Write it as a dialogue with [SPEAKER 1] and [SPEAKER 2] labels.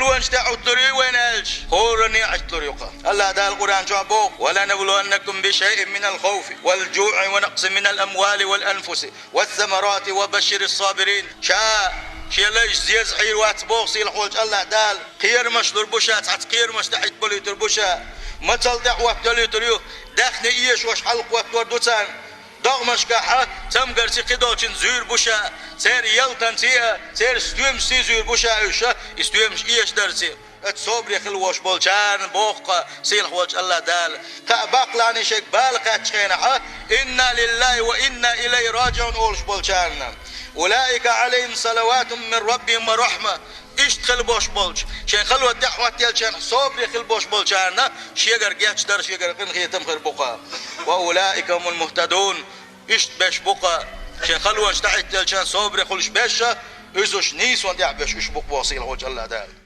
[SPEAKER 1] خلوانش تعطري وين الش هورني عطريقة الله ده القرآن جابوه ولا نبلونكم بشيء من الخوف والجوع ونقص من الأموال والأنفس والثمرات وبشر الصابرين شيء ليش زيز حير واتبوغ الحوج الله دال قير مش دربوشات حت قير مش تحت بلي تربوشا ما تلدع وقتلي تريو داخني إيش وش حلق وقت وردوتان دغمش كحا تم قرسي قدوشن زير بوشا سير يلتن سيا سير استويم سي زير بوشا يوشا استويمش إيش درسي تصبري خلوش بولشان بوق سيل حوج الله دال تأبق لاني شك بالك تشينا إنا لله وإنا إليه راجعون أولش بولشان أولئك عليهم صلوات من ربهم ورحمة اشتغل بوش بولش شين خلوة دعوة تيلشان صبري خل بوش بولشان شيغر جاتش در شيغر قن خيتم خير بقى وأولئك هم المهتدون اشت باش بقى شين خلوة اشتعت تيلشان صبري خلش باشا ازوش نيس وندع باش اشبق واصيل حوج الله دال